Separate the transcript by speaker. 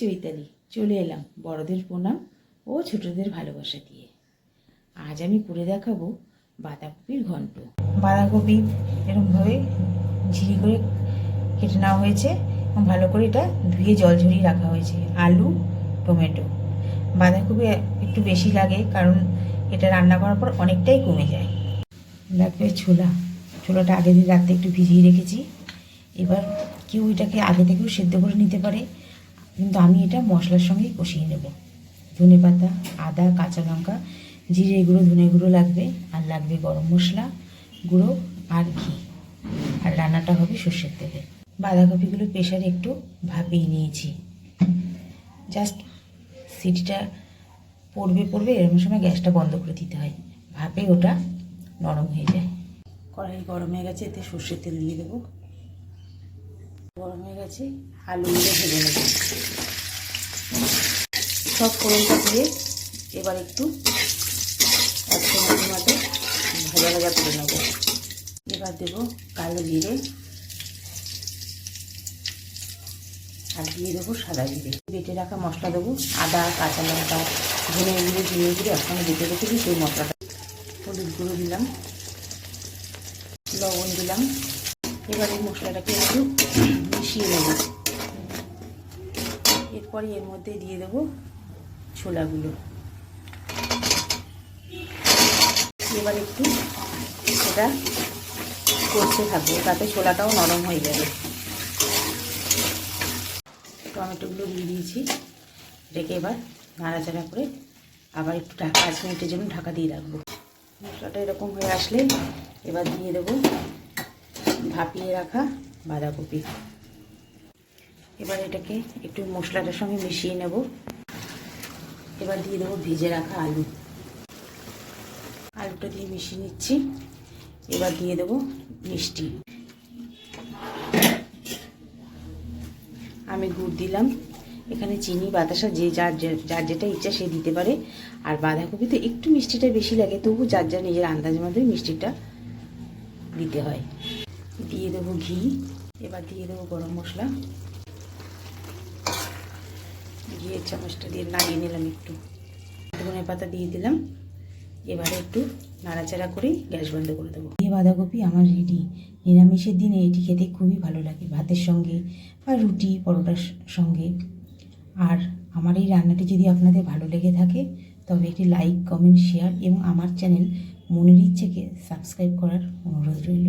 Speaker 1: চৈতালি, চলে এলাম বড়দের প্রণাম ও ছোটদের ভালোবাসা দিয়ে। আজ আমি করে দেখাবো বাঁধাকপির ঘন্ট। বাঁধাকপি এরকমভাবে ঝিরি করে কেটে নেওয়া হয়েছে এবং ভালো করে এটা ধুয়ে জল ঝরিয়ে রাখা হয়েছে। আলু, টমেটো, বাঁধাকপি একটু বেশি লাগে কারণ এটা রান্না করার পর অনেকটাই কমে যায়। লাগবে ছোলাটা আগের দিন রাত্রে একটু ভিজিয়ে রেখেছি। এবার কেউ এটাকে আগে থেকেও সেদ্ধ করে নিতে পারে, কিন্তু আমি এটা মশলার সঙ্গেই কষিয়ে নেব। ধনে পাতা, আদা, কাঁচা লঙ্কা, জিরে গুঁড়ো, ধনে গুঁড়ো লাগবে, আর লাগবে গরম মশলা গুঁড়ো আর ঘি, আর রান্নাটা হবে সর্ষের তেলে। বাঁধাকপিগুলো প্রেশারে একটু ভাপিয়ে নিয়েছি। জাস্ট সিটিটা পড়বে এরকম সময় গ্যাসটা বন্ধ করে দিতে হয়, ভাপে ওটা নরম হয়ে যায়। কড়াই গরম হয়ে গেছে, এতে সর্ষের তেল দিয়ে দেবো। গরম হয়ে গেছে, আলুগুলো ভেজে নেব। সব ফোড়নটা দিয়ে এবার একটু 1 মিনিটের মতো ভাজা ভাজা করে নেব। এবার দেবো কালো জিরে আর দিয়ে দেবো সাদা জিরে। বেটে রাখা মশলা দেবো, আদা, কাঁচা লঙ্কা, ধনে গুঁড়ো, জিরে গুঁড়ো একসঙ্গে বেটে রেখেছি সেই মশলাটা। হলুদ গুঁড়ো দিলাম, লবণ দিলাম। এবার এই মশলাটাকে একটু মিশিয়ে নেব। এরপরে এর মধ্যে দিয়ে দেবো ছোলাগুলো। এবার একটু সেটা কষতে থাকবো, তাতে ছোলাটাও নরম হয়ে যাবে। টমেটোগুলো দিয়ে দিয়েছি, রেখে এবার নাড়াচাড়া করে আবার একটু 5 মিনিটের জন্য ঢাকা দিয়ে রাখবো। মশলাটা এরকম হয়ে আসলে এবার দিয়ে দেবো ভাপিয়ে রাখা বাঁধাকপি। এবার এটাকে একটু মশলাটার সঙ্গে মিশিয়ে নেব। এবার দিয়ে দেবো ভেজে রাখা আলুটা দিয়ে মিশিয়ে নিচ্ছি। এবার দিয়ে দেবো মিষ্টি। আমি গুড় দিলাম, এখানে চিনি বাতাসা যে যার যেটা ইচ্ছা সে দিতে পারে। আর বাঁধাকপিতে একটু মিষ্টিটা বেশি লাগে, তবু যার নিজের আন্দাজ মতো মিষ্টিটা দিতে হয়। দিয়ে দেবো ঘি। এবার দিয়ে দেবো গরম মশলা। ঘিয়ের চামচটা দিয়ে নাড়িয়ে নিলাম, একটু ধনে পাতা দিয়ে দিলাম। এবারে একটু নাড়াচাড়া করে গ্যাস বন্ধ করে দেবো। এই বাঁধাকপি আমার রেডি। নিরামিষের দিনে এটি খেতে খুবই ভালো লাগে, ভাতের সঙ্গে বা রুটি পরোটার সঙ্গে। আর আমার এই রান্নাটি যদি আপনাদের ভালো লেগে থাকে তবে একটি লাইক, কমেন্ট, শেয়ার এবং আমার চ্যানেল মনের ইচ্ছেকে সাবস্ক্রাইব করার অনুরোধ রইল।